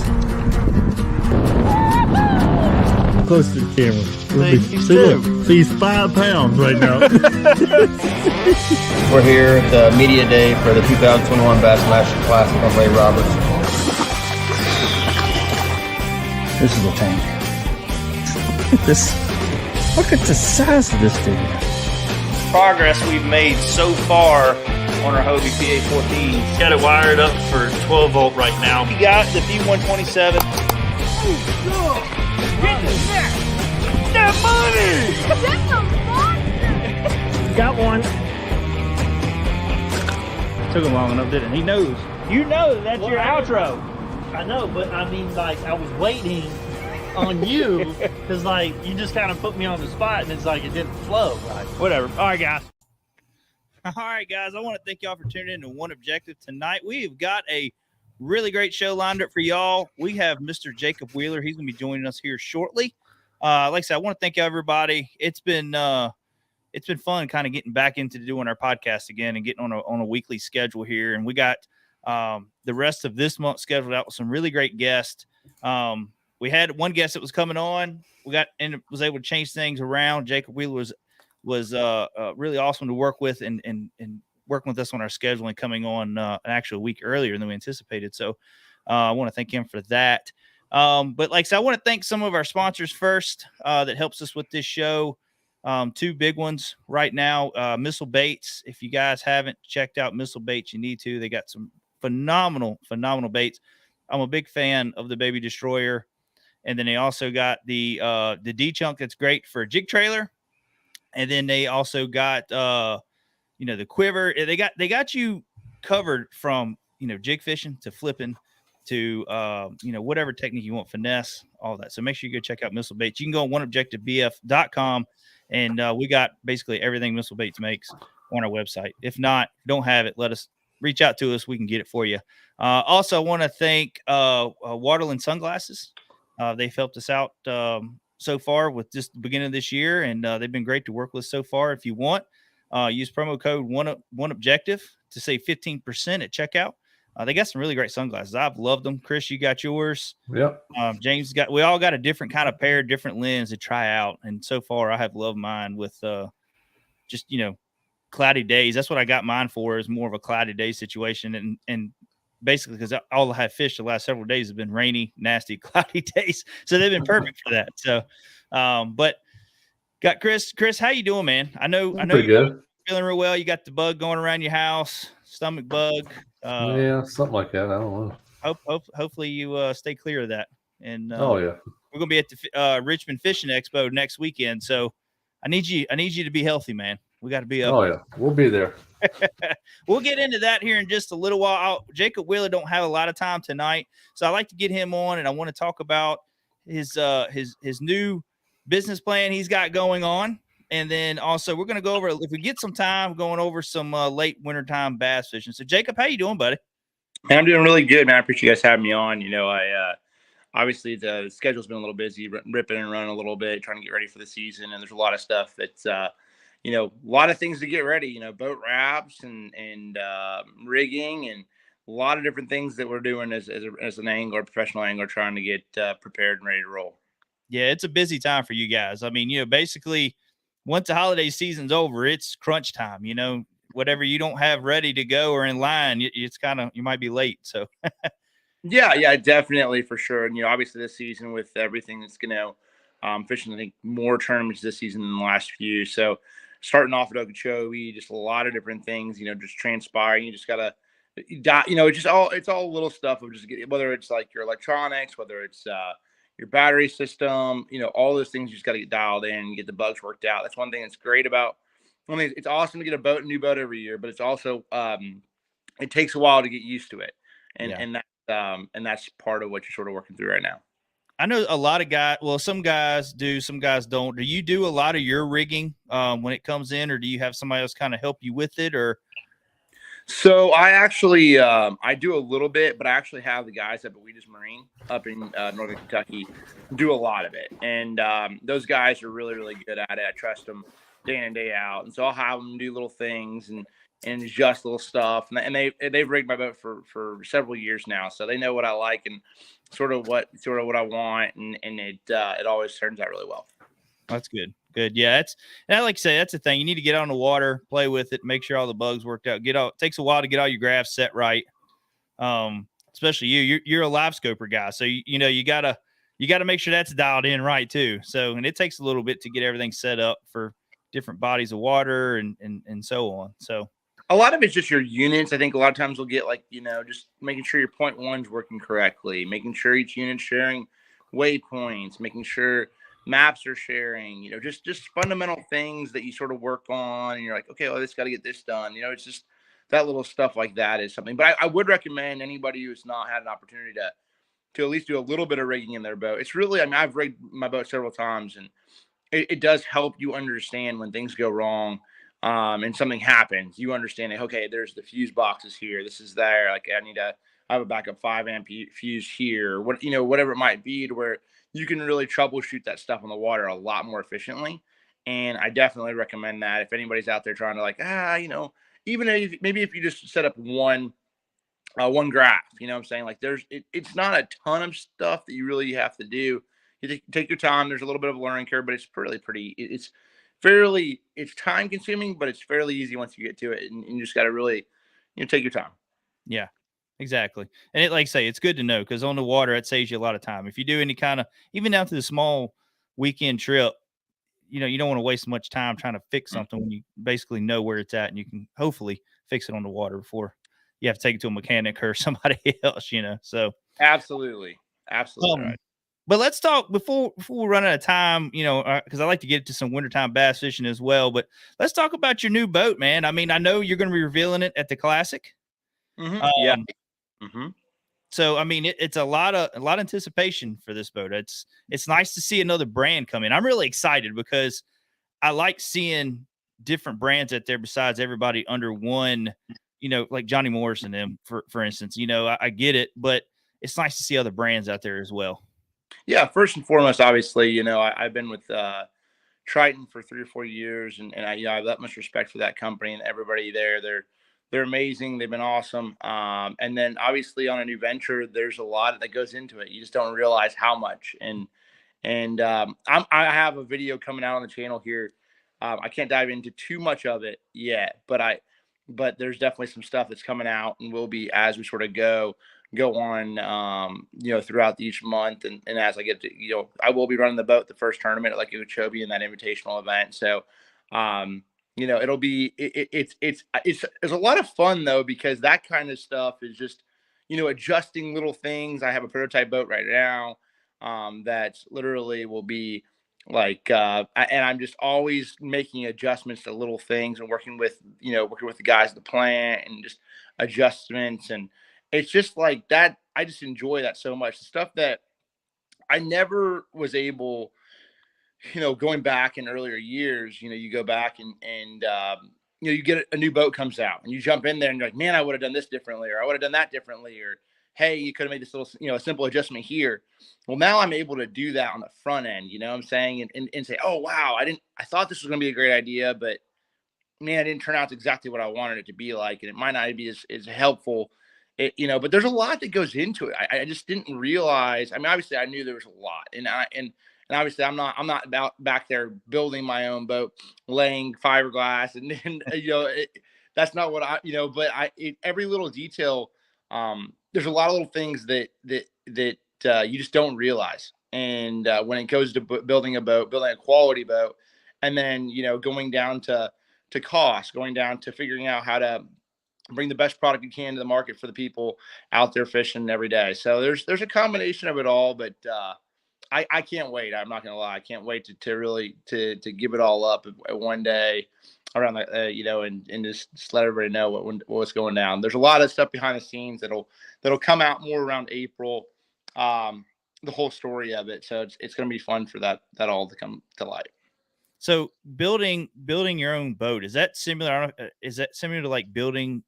guys. Close to the camera. See, he's 5 pounds right now. We're here at the media day for the 2021 Bassmaster Classic on Ray Roberts. This is a tank. Look at the size of this thing. progress we've made so far on our Hobie PA14. Got it wired up for 12 volt right now. We got the P127. That money! That's a monster! Got one. Took him long enough, didn't it? He knows. You know that's your outro. I know, but I mean, like, I was waiting on you because, like, you just kind of put me on the spot and it's like it didn't flow. Right? Whatever. All right, guys. All right, guys. I want to thank y'all for tuning in to One Objective tonight. We've got a really great show lined up for y'all. We have Mr. Jacob Wheeler. He's going to be joining us here shortly. Like I said, I want to thank everybody. It's been fun kind of getting back into doing our podcast again and getting on a weekly schedule here. And we got the rest of this month scheduled out with some really great guests. We had one guest that was coming on. We got and was able to change things around. Jacob Wheeler was really awesome to work with and working with us on our schedule and coming on an actual week earlier than we anticipated. So I want to thank him for that. But like I said, I want to thank some of our sponsors first that helps us with this show. Two big ones right now. Missile Baits. If you guys haven't checked out Missile Baits, you need to. They got some phenomenal baits. I'm a big fan of the Baby Destroyer. And then they also got the D-Chunk that's great for a jig trailer. And then they also got the quiver. They got you covered from jig fishing to flipping to whatever technique you want, finesse, all that. So make sure you go check out Missile Baits. You can go on oneobjectivebf.com and we got basically everything Missile Baits makes on our website. If not, don't have it, let us reach out to us. We can get it for you. Also, I want to thank Waterland Sunglasses. They've helped us out so far with just the beginning of this year, and they've been great to work with so far. If you want, use promo code one objective to save 15% at checkout. They got some really great sunglasses. I've loved them. Chris, you got yours. Yep. James we all got a different kind of pair, different lens to try out. And so far I have loved mine with just cloudy days. That's what I got mine for, is more of a cloudy day situation. And basically because all I have fished the last several days have been rainy, nasty, cloudy days. So they've been perfect for that. So but got Chris, how you doing, man? I know Pretty good. Feeling real well. You got the bug going around your house, stomach bug. Yeah, something like that. I don't know. Hopefully you stay clear of that. And Oh yeah. we're gonna be at the Richmond Fishing Expo next weekend, so I need you to be healthy, man. We got to be up. Oh yeah, we'll be there. We'll get into that here in just a little while. Jacob Wheeler don't have a lot of time tonight, so I like to get him on, and I want to talk about his new business plan he's got going on. And then also we're going to go over, if we get some time, going over some late wintertime bass fishing. So Jacob, how you doing, buddy? Man, I'm doing really good, man. I appreciate you guys having me on. I obviously the schedule's been a little busy, ripping and running a little bit, trying to get ready for the season. And there's a lot of stuff that's, a lot of things to get ready, boat wraps and rigging and a lot of different things that we're doing as an angler, professional angler, trying to get prepared and ready to roll. Yeah, it's a busy time for you guys. I mean, basically once the holiday season's over, it's crunch time, whatever you don't have ready to go or in line, it's kind of, you might be late. So yeah, definitely for sure. And, obviously this season with everything that's going to fishing, I think more tournaments this season than the last few. So starting off at Okeechobee, just a lot of different things, just transpiring. You just got to, it's all little stuff of just getting, whether it's like your electronics, whether it's, your battery system, all those things you just got to get dialed in and get the bugs worked out. That's one thing that's great about, it's awesome to get a new boat every year, but it's also, it takes a while to get used to it. And that's part of what you're sort of working through right now. I know a lot of guys, well, some guys do, some guys don't. Do you do a lot of your rigging when it comes in, or do you have somebody else kind of help you with it, or? So I actually, I do a little bit, but I actually have the guys up at Weedus Marine up in Northern Kentucky do a lot of it. And those guys are really, really good at it. I trust them day in and day out. And so I'll have them do little things and adjust little stuff. And they've rigged my boat for several years now, so they know what I like and sort of what I want, and it always turns out really well. That's good. Good. Yeah, and I like to say that's the thing. You need to get on the water, play with it, make sure all the bugs worked out. It takes a while to get all your graphs set right. Especially you're a live scoper guy, so you gotta make sure that's dialed in right too. So, and it takes a little bit to get everything set up for different bodies of water and so on. So a lot of it's just your units. I think a lot of times we'll get just making sure your point one's working correctly, making sure each unit's sharing waypoints, making sure maps are sharing, just fundamental things that you sort of work on, and you're like, okay, well, this got to get this done. It's just that little stuff like that is something. But I would recommend anybody who's not had an opportunity to at least do a little bit of rigging in their boat. It's really, I've rigged my boat several times, and it does help you understand when things go wrong. And something happens, you understand it. Okay, there's the fuse boxes here. This is there. Like I have a backup 5 amp fuse here. Whatever it might be, to where you can really troubleshoot that stuff on the water a lot more efficiently. And I definitely recommend that if anybody's out there trying to even if you just set up one graph, what I'm saying? Like it's not a ton of stuff that you really have to do. You take your time. There's a little bit of a learning curve, but it's it's time consuming, but it's fairly easy once you get to it, and you just got to really, take your time. Yeah, exactly. And like I say, it's good to know, because on the water, it saves you a lot of time. If you do any kind of, even down to the small weekend trip, you don't want to waste much time trying to fix something when you basically know where it's at, and you can hopefully fix it on the water before you have to take it to a mechanic or somebody else, so. Absolutely. Right. But let's talk before we run out of time, because I like to get to some wintertime bass fishing as well. But let's talk about your new boat, man. I mean, I know you're going to be revealing it at the Classic. Mm-hmm. Yeah. Mm-hmm. So, I mean, it's a lot of anticipation for this boat. It's nice to see another brand come in. I'm really excited because I like seeing different brands out there besides everybody under one, like Johnny Morris and them, for instance. I get it, but it's nice to see other brands out there as well. Yeah, first and foremost, obviously, I've been with Triton for 3 or 4 years, and I have that much respect for that company and everybody there. They're amazing. They've been awesome. And then obviously on a new venture, there's a lot that goes into it. You just don't realize how much. And I have a video coming out on the channel here. I can't dive into too much of it yet, but there's definitely some stuff that's coming out, and will be as we sort of go on, throughout each month. And as I get to, I will be running the boat the first tournament at Okeechobee in that invitational event. So, it'll be, it's a lot of fun though, because that kind of stuff is just, adjusting little things. I have a prototype boat right now, that literally will be and I'm just always making adjustments to little things, and working with the guys at the plant, and just adjustments. And it's just like that. I just enjoy that so much. The stuff that I never was able, going back in earlier years, you go back and you get a new boat comes out, and you jump in there and you're like, man, I would have done this differently, or I would have done that differently, or, hey, you could have made this little, simple adjustment here. Well, now I'm able to do that on the front end, what I'm saying, and say, oh, wow, I thought this was going to be a great idea, but man, it didn't turn out exactly what I wanted it to be like. And it might not be as helpful, but there's a lot that goes into it. I just didn't realize. I mean, obviously I knew there was a lot, and obviously I'm not back there building my own boat, laying fiberglass, and that's not what but every little detail, there's a lot of little things that you just don't realize. And when it goes to building a quality boat, and then going down to cost, going down to figuring out how to bring the best product you can to the market for the people out there fishing every day. So there's a combination of it all, but I can't wait. I'm not gonna lie, I can't wait to really to give it all up one day around and just let everybody know what's going down. There's a lot of stuff behind the scenes that'll come out more around April. The whole story of it. So it's going to be fun for that all to come to light. So building your own boat, is that similar? Is that similar to like building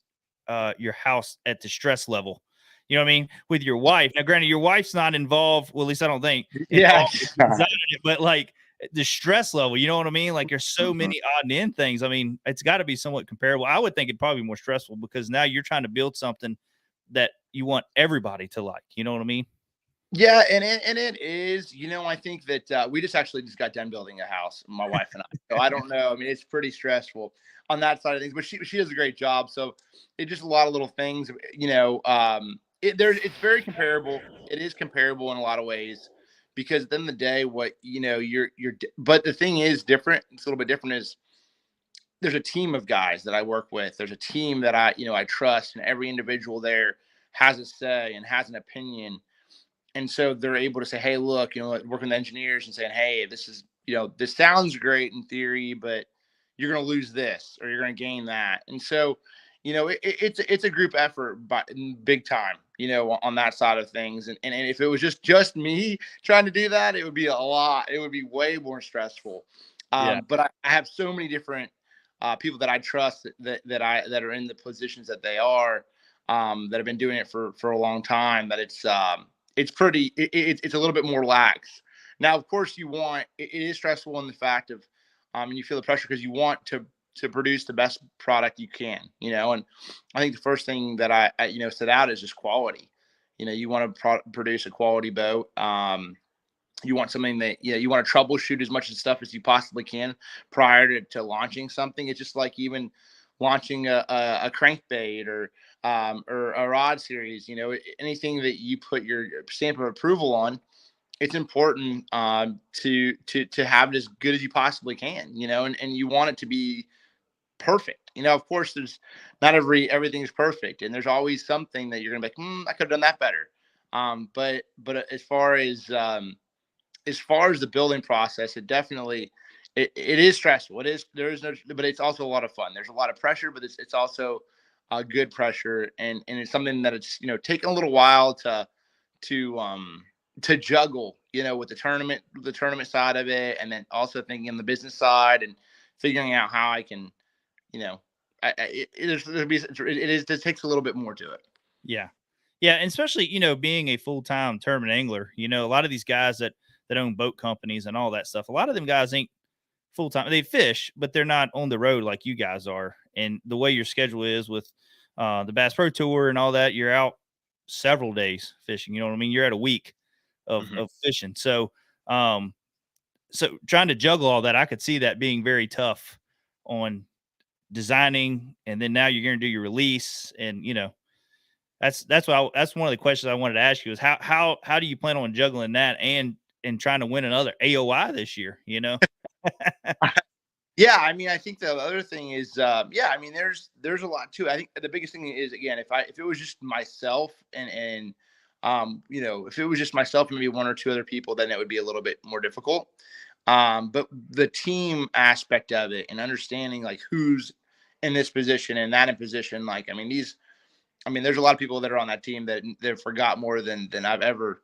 your house at the stress level? You know what I mean? With your wife. Now, granted, your wife's not involved. Well, at least I don't think. Yeah. But like, the stress level, you know what I mean? Like there's so many odd and end things. I mean, it's got to be somewhat comparable. I would think it'd probably be more stressful because now you're trying to build something that you want everybody to like, you know what I mean? Yeah, and it is. I think that we just got done building a house, my wife and I. So I don't know. I mean, it's pretty stressful on that side of things, but she does a great job. So it's just a lot of little things. It's very comparable. It is comparable in a lot of ways because at the end of the day, what but the thing is different. It's a little bit different. Is there's a team of guys that I work with. There's a team that I trust, and every individual there has a say and has an opinion. And so they're able to say, hey, look, working with engineers and saying, hey, this sounds great in theory, but you're going to lose this or you're going to gain that. And so, it's a group effort, but big time, on that side of things. And if it was just me trying to do that, it would be a lot. It would be way more stressful. But I have so many different people that I trust that are in the positions that they are, that have been doing it for a long time, that it's a little bit more lax. Now, of course, it is stressful in the fact of, and you feel the pressure because you want to produce the best product you can, and I think the first thing that I set out is just quality. You want to produce a quality boat. You want something that, you want to troubleshoot as much of the stuff as you possibly can prior to launching something. It's just like even launching a crankbait or a rod series, anything that you put your stamp of approval on, it's important to have it as good as you possibly can, and you want it to be perfect. Of course, there's not everything's perfect, and there's always something that you're gonna be like, I could have done that better. But as far as the building process, it definitely it is stressful. But it's also a lot of fun. There's a lot of pressure, but it's also a good pressure, and it's something that it's taken a little while to juggle, with the tournament side of it, and then also thinking on the business side and figuring out how I can, it takes a little bit more to it. Yeah. Yeah. And especially, being a full-time tournament angler, a lot of these guys that own boat companies and all that stuff, a lot of them guys ain't full-time. They fish, but they're not on the road like you guys are. And the way your schedule is with the Bass Pro Tour and all that, you're out several days fishing. You know what I mean? You're at a week of fishing. So, so trying to juggle all that, I could see that being very tough on designing. And then now you're going to do your release, and, that's one of the questions I wanted to ask you is how do you plan on juggling that and trying to win another AOI this year, Yeah, I mean, I think the other thing is, I mean, there's a lot too. I think the biggest thing is, again, if it was just myself and if it was just myself and maybe one or two other people, then it would be a little bit more difficult. But the team aspect of it and understanding like who's in this position and that in position, like, I mean, there's a lot of people that are on that team that forgot more than I've ever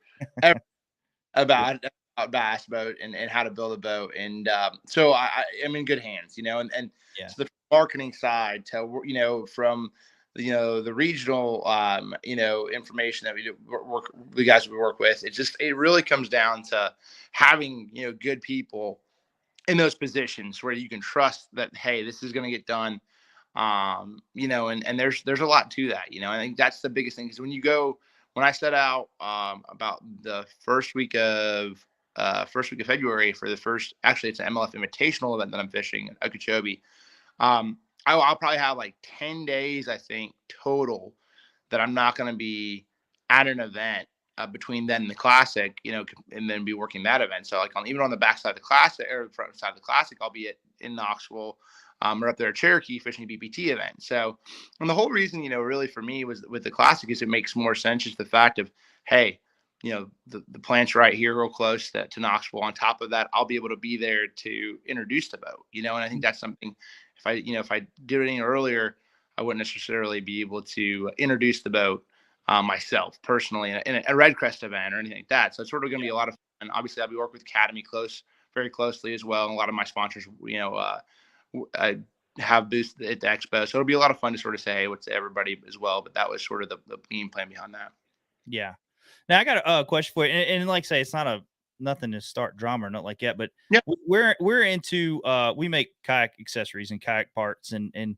about bass boat and how to build a boat. And so I'm in good hands, and so the marketing side to, from, the regional, information that we guys we work with, it really comes down to having, good people in those positions where you can trust that, hey, this is going to get done. And there's a lot to that, I think that's the biggest thing, because when I set out about the first week of February for actually it's an MLF invitational event that I'm fishing in Okeechobee. I'll probably have like 10 days, I think, total that I'm not going to be at an event between then and the classic, and then be working that event. So like even on the backside of the classic or front side of the classic, I'll be in Knoxville. Or up there at Cherokee fishing a BPT event. So, and the whole reason, really for me was with the classic is it makes more sense just the fact of, hey, the plant's right here real close to Knoxville. On top of that, I'll be able to be there to introduce the boat, and I think that's something, if I did it any earlier, I wouldn't necessarily be able to introduce the boat myself personally in a Red Crest event or anything like that. So it's sort of going to be a lot of fun. Obviously, I'll be working with Academy very closely as well. And a lot of my sponsors, I have booths at the expo, so it'll be a lot of fun to sort of say what's to everybody as well. But that was sort of the game plan behind that. Yeah. Now I got a question for you, and like I say, it's not nothing to start drama or nothing like that. But Yeah. we're into we make kayak accessories and kayak parts, and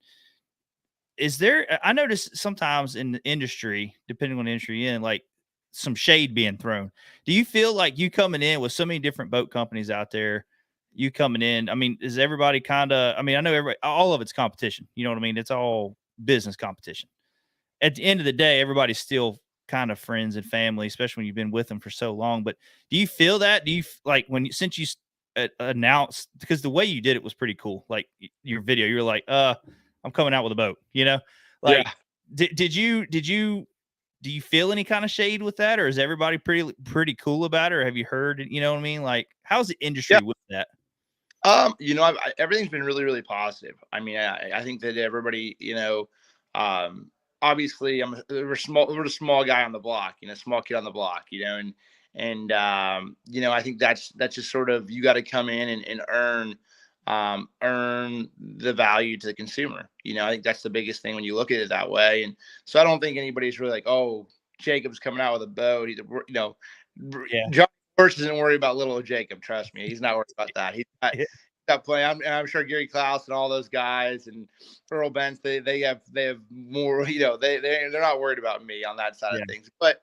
is there? I notice sometimes in the industry, depending on the industry you're in, like some shade being thrown. Do you feel like you coming in with so many different boat companies out there? You coming in, I mean, is everybody kind of? I mean, I know everybody, all of it's competition. You know what I mean? It's all business competition. At the end of the day, everybody's still kind of friends and family, especially when you've been with them for so long. But do you feel that? Do you like when since you announced, because the way you did it was pretty cool. Like your video, you were like, I'm coming out with a boat, you know? Like Yeah. did you do you feel any kind of shade with that, or is everybody pretty cool about it, or have you heard, you know what I mean? Like how's the industry Yeah. with that? Everything's been really, really positive. I mean, I think that everybody, obviously we're a small guy on the block, small kid on the block, and I think that's just sort of, you got to come in and earn the value to the consumer. I think that's the biggest thing when you look at it that way. And so I don't think anybody's really like, oh, Jacob's coming out with a boat. Yeah. John Horse isn't worried about little Jacob. Trust me, he's not worried about that. He's got playing. I'm sure Gary Klaus and all those guys and Earl Bentz, they have more. They're not worried about me on that side of things. But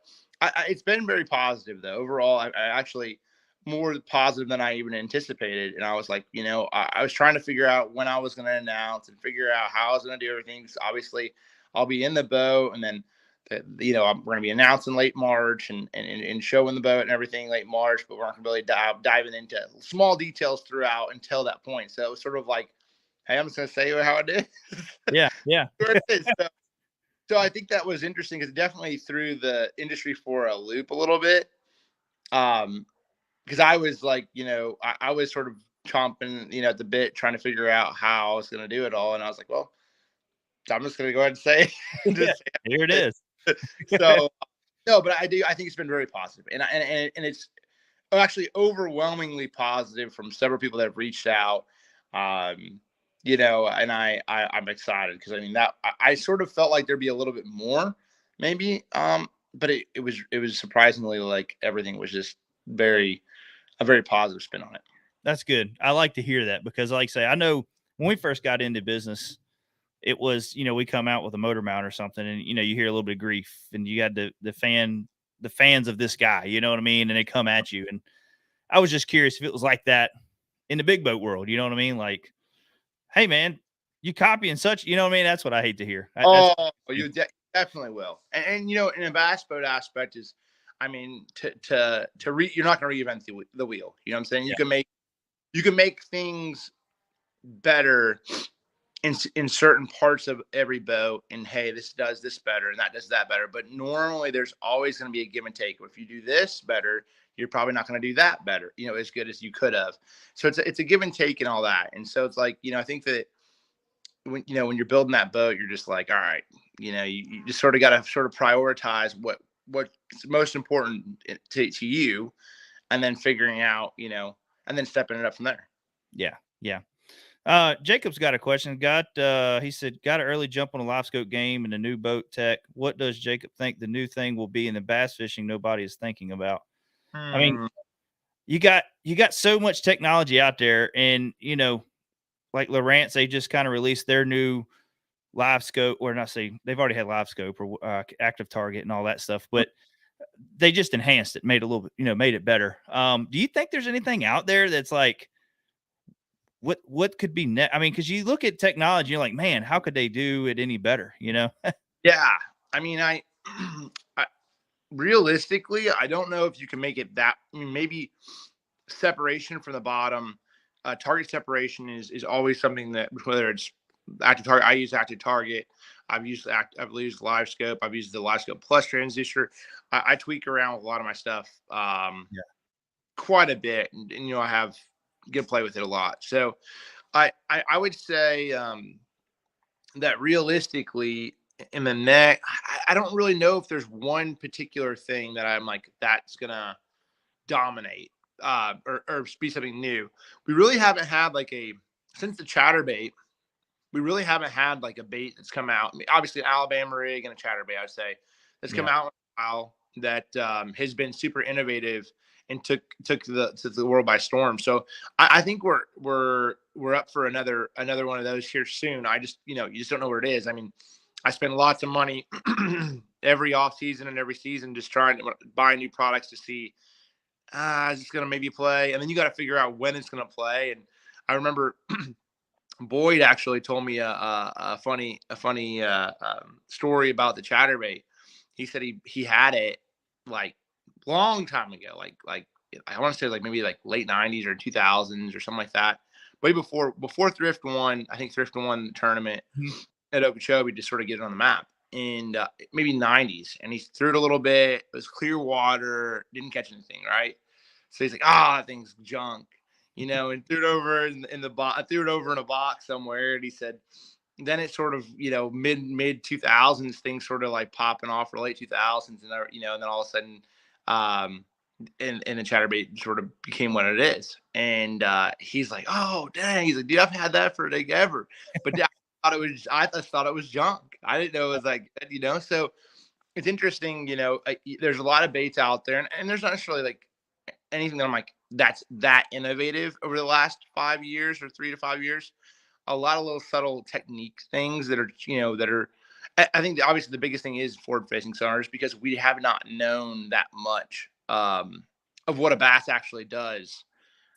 it's been very positive though. Overall, I actually more positive than I even anticipated. And I was like, I was trying to figure out when I was going to announce and figure out how I was going to do everything. So obviously, I'll be in the boat, and then we're going to be announcing late March and showing the boat and everything late March, but we're not going to really diving into small details throughout until that point. So it was sort of like, hey, I'm just going to say how it is. Yeah. Sure it is. So I think that was interesting because it definitely threw the industry for a loop a little bit. Because I was like, I was sort of chomping, at the bit, trying to figure out how I was going to do it all. And I was like, well, I'm just going to go ahead and say, Here it is. So no, but I think it's been very positive, and it's actually overwhelmingly positive from several people that have reached out. And I'm excited because I mean that I sort of felt like there'd be a little bit more, maybe, but it was surprisingly like everything was just a very positive spin on it. That's good. I like to hear that because, like I say, I know when we first got into business, it was, we come out with a motor mount or something, and you hear a little bit of grief, and you got the fans of this guy, you know what I mean, and they come at you. And I was just curious if it was like that in the big boat world, you know what I mean? Like, hey man, you copying such, you know what I mean? That's what I hate to hear. You definitely will. And in a bass boat aspect is, I mean, you're not going to reinvent the wheel. You know what I'm saying? You can make things better in certain parts of every boat, and hey, this does this better and that does that better. But normally there's always going to be a give and take. If you do this better, you're probably not going to do that better, as good as you could have. So it's a give and take and all that. And so it's like, I think that when you're building that boat, you're just like, all right, you just sort of got to sort of prioritize what's most important to you, and then figuring out, and then stepping it up from there. Yeah. Jacob's got a question. He said, got an early jump on a live scope game and a new boat tech. What does Jacob think the new thing will be in the bass fishing nobody is thinking about? I mean, you got so much technology out there, and like Lowrance, they just kind of released their new live scope, or not say they've already had live scope or active target and all that stuff, but they just enhanced it, made it a little bit, made it better. Do you think there's anything out there that's like, what could be next? I mean, because you look at technology, you're like, man, how could they do it any better? Yeah. I mean, I realistically, I don't know if you can make it that. I mean, maybe separation from the bottom, target separation is always something that, whether it's active target, I use active target. I've used live scope. I've used the live scope plus transducer. I tweak around with a lot of my stuff, quite a bit, and I have get play with it a lot. So I would say that realistically in the next, I don't really know if there's one particular thing that I'm like, that's gonna dominate or be something new. We really haven't had since the chatterbait, we really haven't had like a bait that's come out. I mean, obviously an Alabama rig and a chatterbait, I would say, that's come out in a while that has been super innovative and took the world by storm. So I think we're up for another one of those here soon. I just, you just don't know where it is. I mean, I spend lots of money every off season and every season just trying to buy new products to see, is this going to maybe play? And then you got to figure out when it's going to play. And I remember Boyd actually told me a funny story about the chatterbait. He said he had it like long time ago, like I want to say like maybe like late 90s or 2000s or something like that. Way before Thrift won, I think Thrift won the tournament at Okeechobee to sort of get it on the map. And maybe 90s, and he threw it a little bit. It was clear water, didn't catch anything, right? So he's like, that thing's junk, and threw it over in the box. I threw it over in a box somewhere, and he said, then it sort of, mid 2000s, things sort of like popping off, or late 2000s, and and then all of a sudden, and the chatterbait sort of became what it is. And he's like, oh dang, he's like, dude, I've had that for like ever, but I just thought it was junk. I didn't know it was like, so it's interesting, there's a lot of baits out there, and there's not necessarily like anything that I'm like, that's that innovative over the last 5 years or 3 to 5 years. A lot of little subtle technique things that are, I think obviously the biggest thing is forward facing sonars, because we have not known that much of what a bass actually does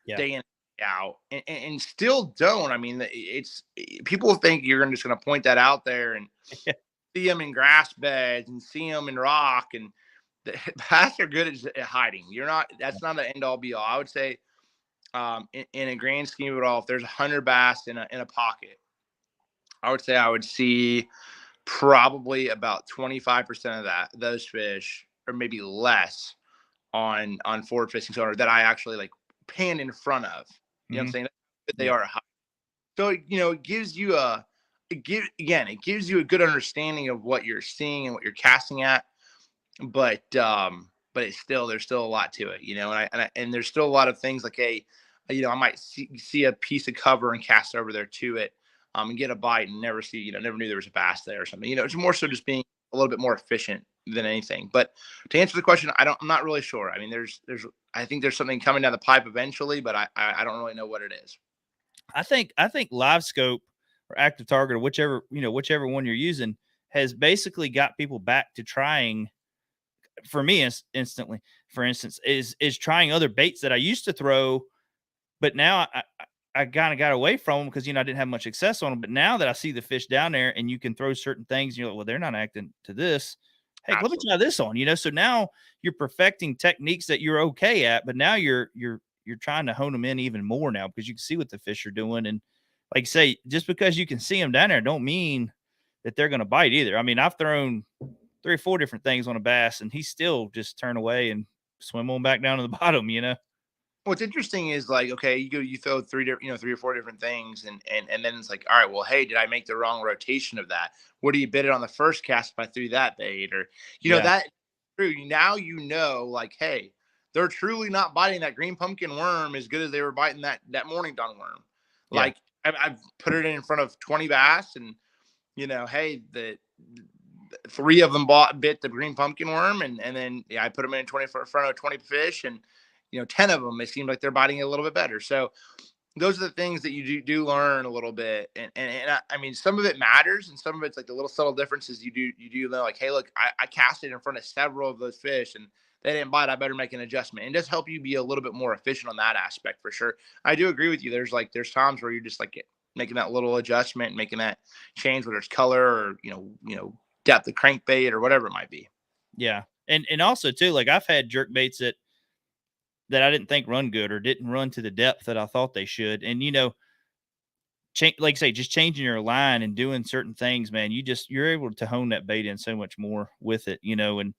day in, out, and still don't. I mean, it's people think you're just going to point that out there and see them in grass beds and see them in rock, and the bass are good at hiding. That's not an end all be all. I would say, in a grand scheme of it all, if there's 100 bass in a pocket, I would say I would see probably about 25% of those fish, or maybe less, on forward facing sonar that I actually like pan in front of. You know what I'm saying? But they are high. So, it gives you it gives you a good understanding of what you're seeing and what you're casting at. But there's still a lot to it, and there's still a lot of things like, I might see a piece of cover and cast over there to it, and get a bite and never knew there was a bass there or something. It's more so just being a little bit more efficient than anything. But to answer the question, I'm not really sure. I mean, I think there's something coming down the pipe eventually, but I don't really know what it is. I think Live Scope or Active Target, or whichever one you're using, has basically got people back to trying. For me, instantly, for instance, is trying other baits that I used to throw, but now I kind of got away from them because I didn't have much success on them. But now that I see the fish down there and you can throw certain things, you're like, well, they're not acting to this. Hey, Absolutely. Let me try this on. So now you're perfecting techniques that you're okay at, but now you're trying to hone them in even more now, because you can see what the fish are doing. And like you say, just because you can see them down there, don't mean that they're going to bite either. I mean, I've thrown 3 or 4 different things on a bass, and he still just turn away and swim on back down to the bottom. What's interesting is, like, okay, you throw 3 or 4 different things, and then it's like, all right, well, hey, did I make the wrong rotation of that? What do you bid it on the first cast if I threw that bait? Or that true. Now like, hey, they're truly not biting that green pumpkin worm as good as they were biting that morning dawn worm. Yeah. Like, I've put it in front of 20 bass, and hey, the 3 of them bit the green pumpkin worm, and then I put them in front of 20 fish, and 10 of them, it seems like they're biting a little bit better. So those are the things that you do learn a little bit. And I mean, some of it matters, and some of it's like the little subtle differences you do know, like, hey, look, I cast it in front of several of those fish and they didn't bite. I better make an adjustment. And it does help you be a little bit more efficient on that aspect, for sure. I do agree with you. There's times where you're just like making that little adjustment, making that change, whether it's color or, depth of crankbait or whatever it might be. Yeah. And also too, like, I've had jerk baits that I didn't think run good or didn't run to the depth that I thought they should. And, like I say, just changing your line and doing certain things, man, you're able to hone that bait in so much more with it, and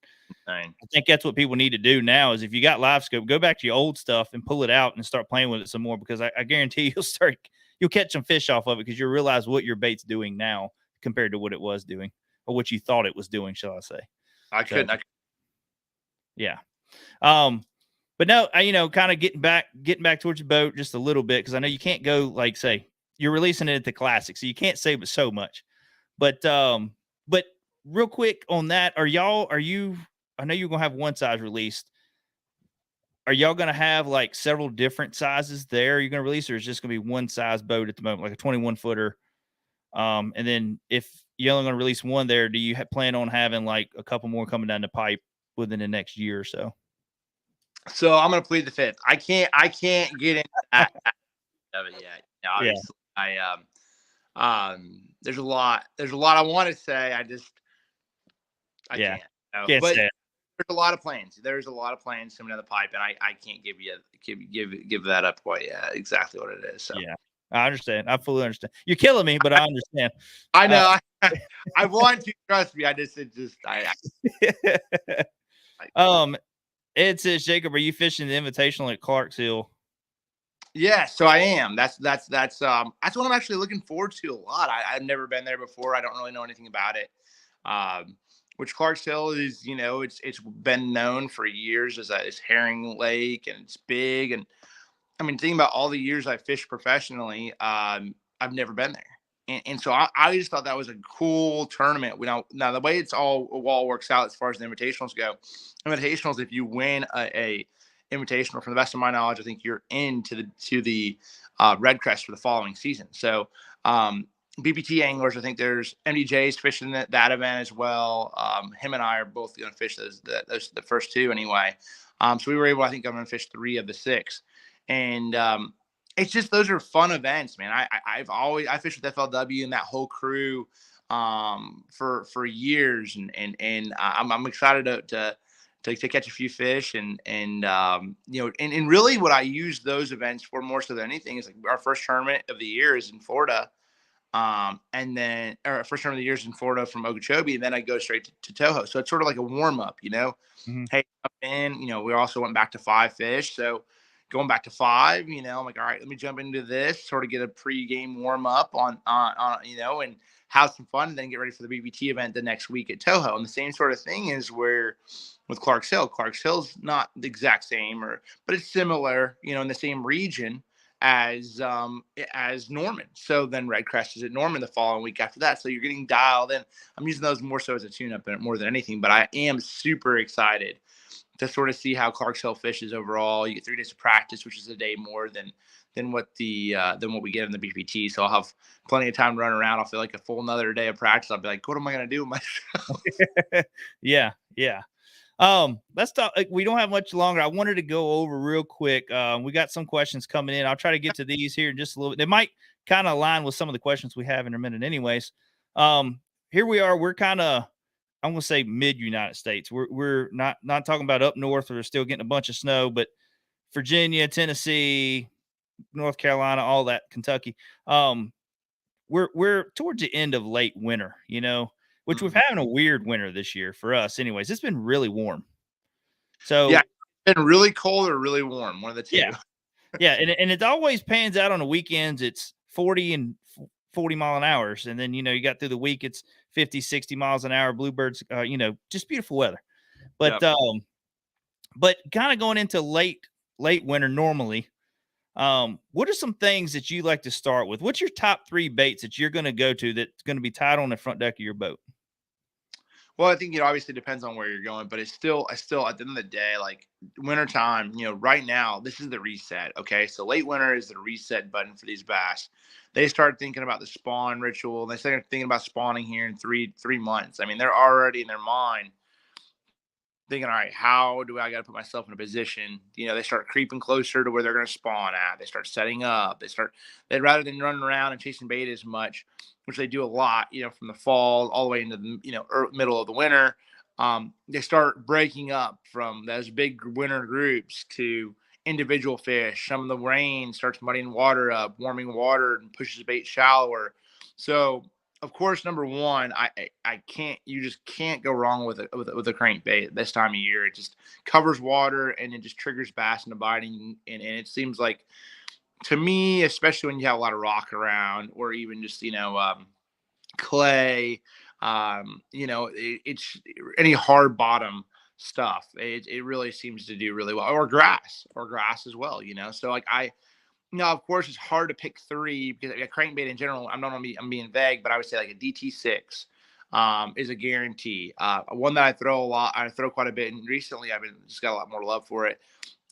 I think that's what people need to do now is, if you got Live Scope, go back to your old stuff and pull it out and start playing with it some more, because I guarantee you'll catch some fish off of it, because you'll realize what your bait's doing now compared to what it was doing, or what you thought it was doing, shall I say. Yeah. But no, kind of getting back towards your boat just a little bit, because I know you can't go, like, say, you're releasing it at the Classic, so you can't save it so much. But real quick on that, I know you're gonna have one size released. are y'all going to have like several different sizes there you're going to release, or is it just going to be one size boat at the moment, like a 21 footer? And then if you're only going to release one there, do you plan on having like a couple more coming down the pipe within the next year or so? So I'm going to plead the fifth. I can't get into that of it yet. Yeah. Obviously, there's a lot I want to say. I can't. Can't But say it. there's a lot of plans. There's a lot of plans coming down the pipe, and I can't give that up quite yet. Exactly what it is. So Yeah, I understand. I fully understand. You're killing me, but I understand. I know. I want to, trust me. It says, Jacob, are you fishing the Invitational at Clarks Hill? Yeah, so I am. That's what I'm actually looking forward to a lot. I've never been there before. I don't really know anything about it. Which Clarks Hill is, it's been known for years as Herring Lake, and it's big. And I mean, thinking about all the years I fished professionally, I've never been there. And so I just thought that was a cool tournament. Now the way it's all works out as far as the invitationals go, if you win a invitational, from the best of my knowledge, I think you're into the Red Crest for the following season. So BPT anglers, I think there's MDJ's fishing that event as well. Him and I are both going to fish those the first two anyway. So we were able, I think I'm going to fish 3 of the 6. And it's just, those are fun events, man. I fished with FLW and that whole crew for years, and I'm excited to catch a few fish, and really what I use those events for more so than anything is like our first tournament of the year is in Florida. And then our first tournament of the year is in Florida from Okeechobee, and then I go straight to Toho. So it's sort of like a warm up, Mm-hmm. Hey, up in, we also went back to 5 fish. So going back to 5, I'm like, all right, let me jump into this, sort of get a pre-game warm up on, and have some fun, and then get ready for the BBT event the next week at Toho. And the same sort of thing is where with Clarks Hill. Clarks Hill's not the exact same, but it's similar, in the same region as Norman. So then Red Crest is at Norman the following week after that. So you're getting dialed in. I'm using those more so as a tune-up more than anything, but I am super excited to sort of see how Clarks Hill fishes overall. You get 3 days of practice, which is a day more than what we get in the BPT. So I'll have plenty of time to run around. I'll feel like a full another day of practice. I'll be like, what am I going to do with myself? Yeah. Let's talk. We don't have much longer. I wanted to go over real quick. We got some questions coming in. I'll try to get to these here in just a little bit. They might kind of align with some of the questions we have in a minute anyways. Here we are. We're kind of, I'm going to say mid United States. We're not talking about up north, where they're still getting a bunch of snow, but Virginia, Tennessee, North Carolina, all that, Kentucky. We're towards the end of late winter, which we're having a weird winter this year for us anyways. It's been really warm. So yeah, it's been really cold or really warm, one of the two. Yeah. And it always pans out on the weekends. It's 40 and 40 mile an hour. And then, you got through the week, it's 50, 60 miles an hour, bluebirds, just beautiful weather. But, but kind of going into late winter normally, what are some things that you like to start with? What's your top 3 baits that you're going to go to that's going to be tied on the front deck of your boat? Well, I think it obviously depends on where you're going, but I still at the end of the day, like wintertime, right now, this is the reset. Okay. So late winter is the reset button for these bass. They start thinking about the spawn ritual. They start thinking about spawning here in three months. I mean, they're already in their mind thinking, all right, how do I got to put myself in a position? They start creeping closer to where they're going to spawn at. They start setting up. They'd rather than running around and chasing bait as much, which they do a lot, from the fall all the way into the, middle of the winter. They start breaking up from those big winter groups to individual fish. Some of the rain starts muddying water up, warming water, and pushes bait shallower. So, of course, number one, you just can't go wrong with a crankbait this time of year. It just covers water and it just triggers bass into biting. And it seems like, to me, especially when you have a lot of rock around, or even just, clay, it's any hard bottom stuff. It really seems to do really well, or grass as well, So like of course, it's hard to pick 3 because a crankbait in general, I'm being vague, but I would say like a DT6 is a guarantee. One that I throw quite a bit, and recently I've just got a lot more love for it.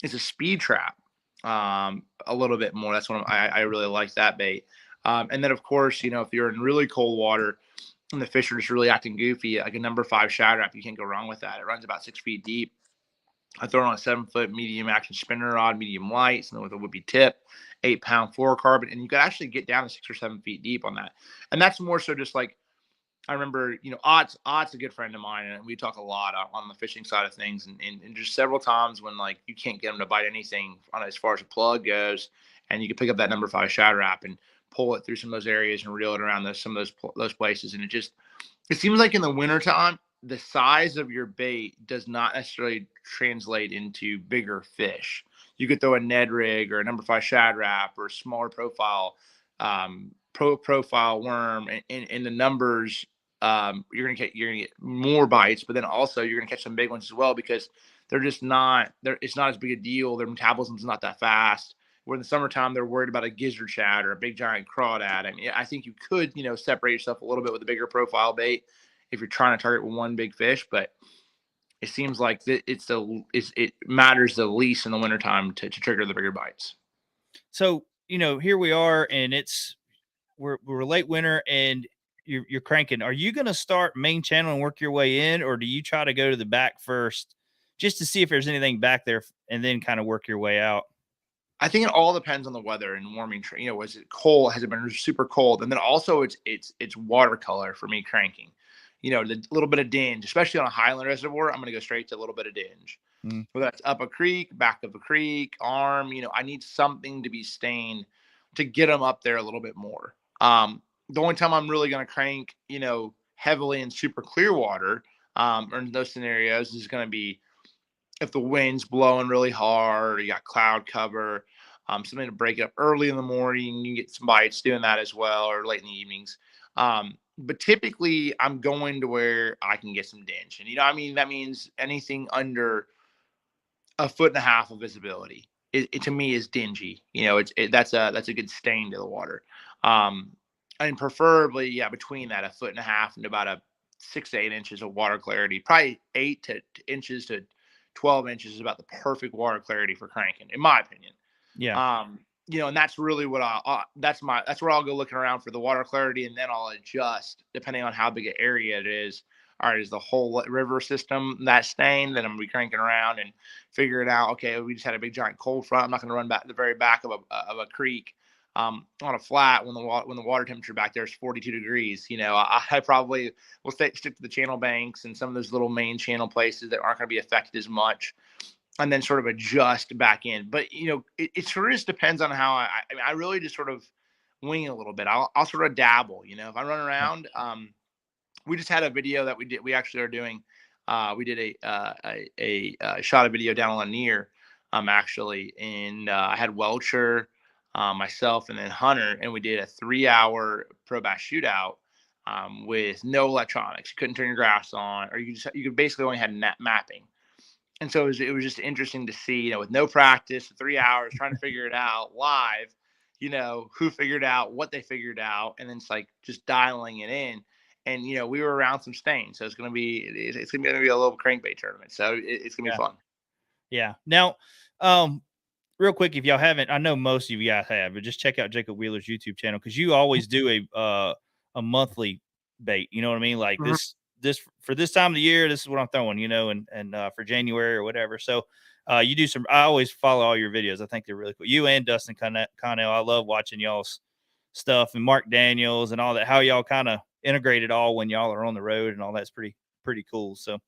it's a speed trap, a little bit more. That's what I really like that bait. And then of course, if you're in really cold water and the fish are just really acting goofy, like a number 5 shad wrap, you can't go wrong with that. It runs about 6 feet deep. I throw it on a 7-foot medium action spinner rod, medium light, something with a whippy tip, 8-pound fluorocarbon, and you can actually get down to 6 or 7 feet deep on that. And that's more so just like, I remember, Ott's a good friend of mine, and we talk a lot on the fishing side of things, and just several times when like you can't get him to bite anything on as far as a plug goes, and you can pick up that number 5 shad wrap and pull it through some of those areas and reel it around some of those places, and it seems like in the wintertime, the size of your bait does not necessarily translate into bigger fish. You could throw a Ned rig or a number 5 shad wrap or a smaller profile worm, and the numbers, you're gonna get more bites, but then also you're gonna catch some big ones as well because they're just not there. It's not as big a deal. Their metabolism's not that fast. Where in the summertime they're worried about a gizzard shad or a big giant crawdad. I mean, I think you could separate yourself a little bit with a bigger profile bait if you're trying to target one big fish, but it seems like it matters the least in the wintertime to trigger the bigger bites. So, here we are, and we're late winter, and you're cranking. Are you going to start main channel and work your way in, or do you try to go to the back first just to see if there's anything back there and then kind of work your way out? I think it all depends on the weather and warming. Was it cold? Has it been super cold? And then also it's watercolor for me cranking. The little bit of dinge, especially on a highland reservoir, I'm going to go straight to a little bit of dinge. Whether that's up a creek, back of a creek, arm, I need something to be stained to get them up there a little bit more. The only time I'm really going to crank, heavily in super clear water, or in those scenarios is going to be if the wind's blowing really hard, or you got cloud cover, something to break it up early in the morning. You get some bites doing that as well, or late in the evenings. But typically I'm going to where I can get some dinge. And, that means anything under 1.5 feet of visibility. It to me is dingy. That's a good stain to the water. And preferably, between that 1.5 feet and about a 6 to 8 inches of water clarity, probably 8 inches to 12 inches is about the perfect water clarity for cranking, in my opinion. Yeah. And that's really what that's where I'll go looking around for the water clarity, and then I'll adjust depending on how big an area it is. All right, is the whole river system that stained? Then I'm gonna be cranking around and figuring out. Okay, we just had a big giant cold front. I'm not gonna run back to the very back of a creek on a flat when the water temperature back there is 42 degrees. I probably will stick to the channel banks and some of those little main channel places that aren't going to be affected as much, and then sort of adjust back in. But it sort of just depends on how I really just sort of wing a little bit. I'll sort of dabble. If I run around, we just had a video that we did. We actually are doing. We did a shot a video down on Lanier, actually, and I had Welcher, myself, and then Hunter, and we did a 3-hour pro bass shootout with no electronics. You couldn't turn your graphs on, or you could basically only had mapping. And so it was just interesting to see, with no practice, 3 hours trying to figure it out live, who figured out what they figured out, and then it's like just dialing it in. And we were around some stains, so it's gonna be a little crankbait tournament. So it's gonna be fun. Yeah. Now, real quick, if y'all haven't, I know most of you guys have, but just check out Jacob Wheeler's YouTube channel, because you always do a monthly bait. You know what I mean? Like this for this time of the year, this is what I'm throwing. And for January or whatever. So you do some. I always follow all your videos. I think they're really cool. You and Dustin Connell. I love watching y'all's stuff, and Mark Daniels and all that. How y'all kind of integrate it all when y'all are on the road and all that's pretty cool. So,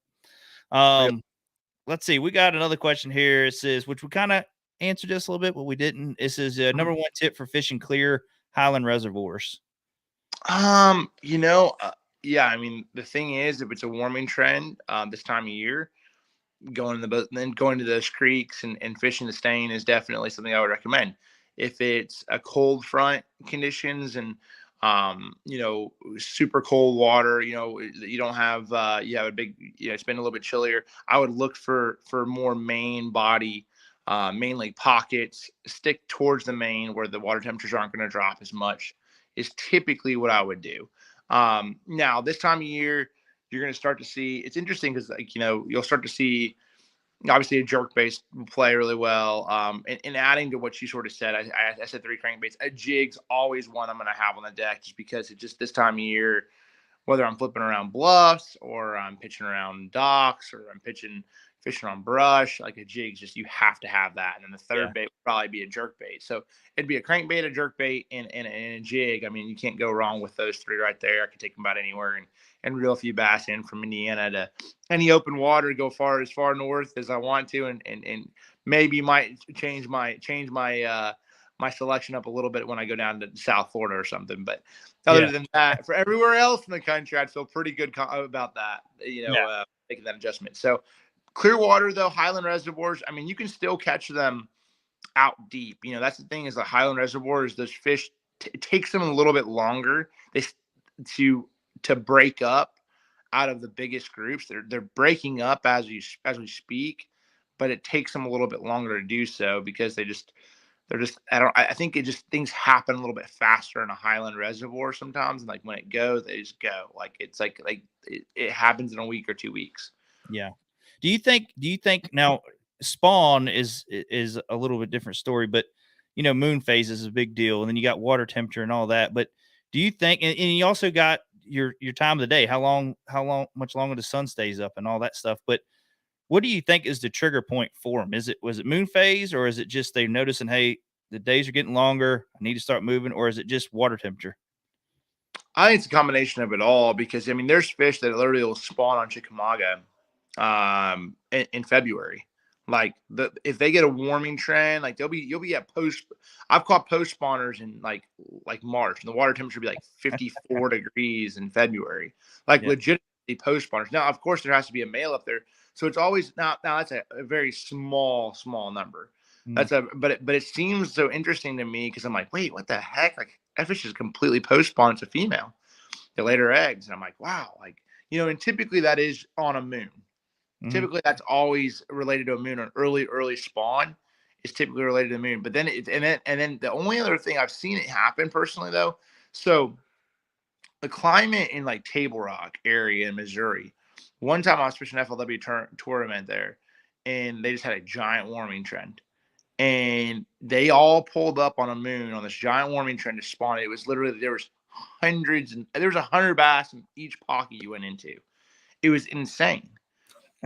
let's see. We got another question here. It says, which we kind of answered this a little bit, but we didn't. It says number one tip for fishing clear highland reservoirs. Yeah. I mean, the thing is, if it's a warming trend this time of year, going in the boat and then going to those creeks and fishing the stain is definitely something I would recommend. If it's a cold front conditions and super cold water, you don't have you have a big, it's been a little bit chillier, I would look for more main body, mainly pockets, stick towards the main where the water temperatures aren't going to drop as much, is typically what I would do. Now this time of year, you're going to start to see, it's interesting because you'll start to see Obviously, a jerk base will play really well. And adding to what you sort of said, I said 3 crankbaits. A jig's always one I'm going to have on the deck just because it just this time of year, whether I'm flipping around bluffs or I'm pitching around docks or I'm fishing on brush, like a jig's just, you have to have that. And then the third bait would probably be a jerk bait. So it'd be a crankbait, a jerk bait, and a jig. I mean, you can't go wrong with those 3 right there. I could take them about anywhere and reel a few bass in from Indiana to any open water, go as far north as I want to, and maybe might change my my selection up a little bit when I go down to South Florida or something. But other than that, for everywhere else in the country, I'd feel pretty good about that, making that adjustment. So Clearwater, though, Highland reservoirs, I mean, you can still catch them out deep. That's the thing is the Highland reservoirs, those fish, it takes them a little bit longer to break up out of the biggest groups. They're breaking up as we speak, but it takes them a little bit longer to do so because I think things happen a little bit faster in a Highland reservoir sometimes. And like when it goes, they just go. Like it's like it happens in a week or 2 weeks. Yeah. Do you think now spawn is a little bit different story, but moon phase is a big deal, and then you got water temperature and all that. But do you think, and you also got your time of the day, how much longer the sun stays up and all that stuff. But what do you think is the trigger point for them? Was it moon phase, or is it just they noticing, hey, the days are getting longer, I need to start moving, or is it just water temperature? I think it's a combination of it all because I mean, there's fish that literally will spawn on Chickamauga in February. Like if they get a warming trend, like you'll be at post. I've caught post spawners in like March, and the water temperature will be like 54 degrees in February. Like legitimately post spawners. Now, of course, there has to be a male up there, so it's always now that's a very small number. But it seems so interesting to me because I'm like, wait, what the heck? Like that fish is completely post spawn. It's a female. They laid her eggs, and I'm like, wow, like and typically that is on a moon. Mm-hmm. Typically, that's always related to a moon. An early spawn is typically related to the moon. But then and then the only other thing I've seen it happen personally though. So the climate in like Table Rock area in Missouri. One time I was fishing FLW tournament there, and they just had a giant warming trend, and they all pulled up on a moon on this giant warming trend to spawn. It was literally there was 100 bass in each pocket you went into. It was insane.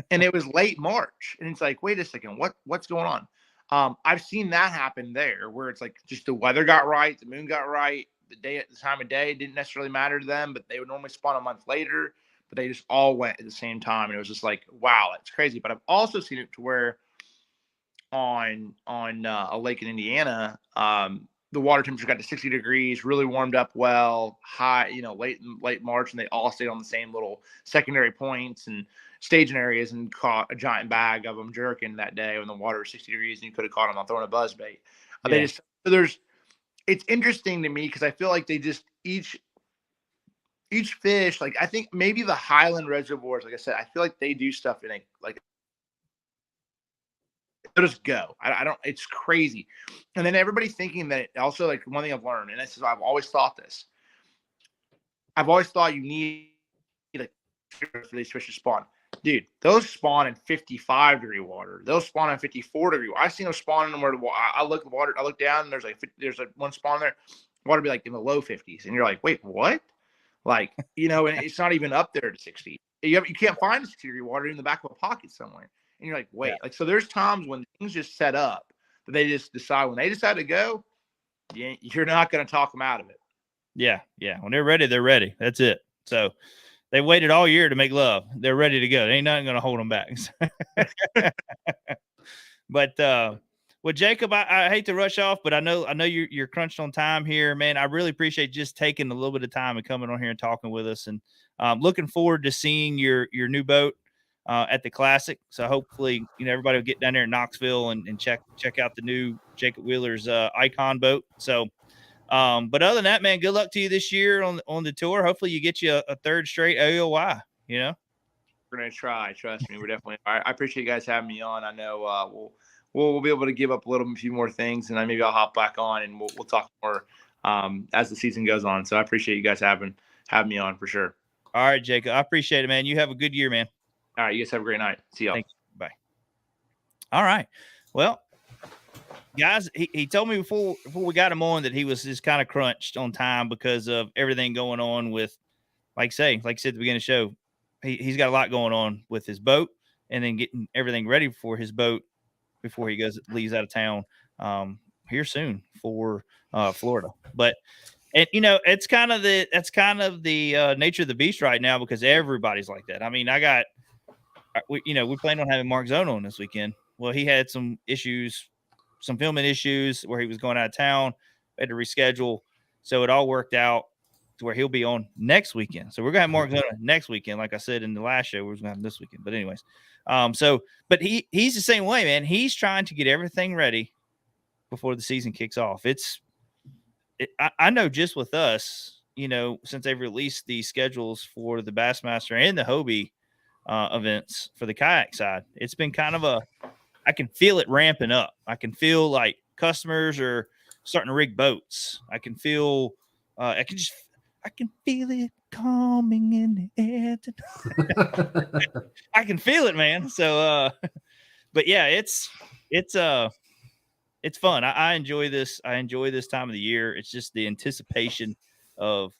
And it was late March, and it's like, wait a second, what's going on? I've seen that happen there, where it's like just the weather got right, the moon got right, the time of day didn't necessarily matter to them, but they would normally spawn a month later, but they just all went at the same time, and it was just like, wow, that's crazy. But I've also seen it to where on a lake in Indiana, the water temperature got to 60 degrees, really warmed up well, high, late March, and they all stayed on the same little secondary points and staging areas and caught a giant bag of them jerking that day when the water was 60 degrees, and you could have caught them on throwing a buzz bait. It's interesting to me because I feel like they just each fish, like I think maybe the Highland reservoirs, like I said, I feel like they do stuff in they'll just go. I don't. It's crazy. And then everybody thinking that also, like one thing I've learned, and this is I've always thought this. I've always thought you need like for these fish to spawn. Dude, those spawn in 55-degree water. They'll spawn in 54-degree water. I've seen them spawn in where I look at the water. I look down and there's one spawn there. Water be like in the low 50s, and you're like, wait, what? Like and it's not even up there to 60. You can't find 60-degree water in the back of a pocket somewhere. And you're like, wait, so there's times when things just set up that they just decide when they decide to go, you're not going to talk them out of it. Yeah. When they're ready, they're ready. That's it. So they waited all year to make love. They're ready to go. There ain't nothing going to hold them back. But well, Jacob, I hate to rush off, but I know you're crunched on time here, man. I really appreciate just taking a little bit of time and coming on here and talking with us, and looking forward to seeing your new boat at the Classic. So hopefully, everybody will get down there in Knoxville and check out the new Jacob Wheeler's iKon boat. So, but other than that, man, good luck to you this year on the tour. Hopefully you get you a third straight AOY, We're going to try. Trust me. We're definitely, I appreciate you guys having me on. I know we'll be able to give up a few more things, and then maybe I'll hop back on and we'll talk more as the season goes on. So I appreciate you guys having me on for sure. All right, Jacob. I appreciate it, man. You have a good year, man. All right. You guys have a great night. See y'all. Thanks. Bye. All right. Well, guys, he told me before we got him on that he was just kind of crunched on time because of everything going on with, like I said at the beginning of the show, he's got a lot going on with his boat and then getting everything ready for his boat before he leaves out of town here soon for Florida. But it's kind of the nature of the beast right now because everybody's like that. I mean, we planned on having Mark Zone on this weekend. Well, he had some issues, some filming issues where he was going out of town, had to reschedule. So it all worked out to where he'll be on next weekend. So we're gonna have Mark Zone next weekend. Like I said in the last show, we're gonna have him this weekend. But anyways, but he's the same way, man. He's trying to get everything ready before the season kicks off. I know just with us, since they've released the schedules for the Bassmaster and the Hobie events for the kayak side, it's been kind of I can feel it ramping up. I can feel like customers are starting to rig boats. I can feel, I can feel it coming in the air. I can feel it, man. So, but yeah, it's fun. I enjoy this. I enjoy this time of the year. It's just the anticipation of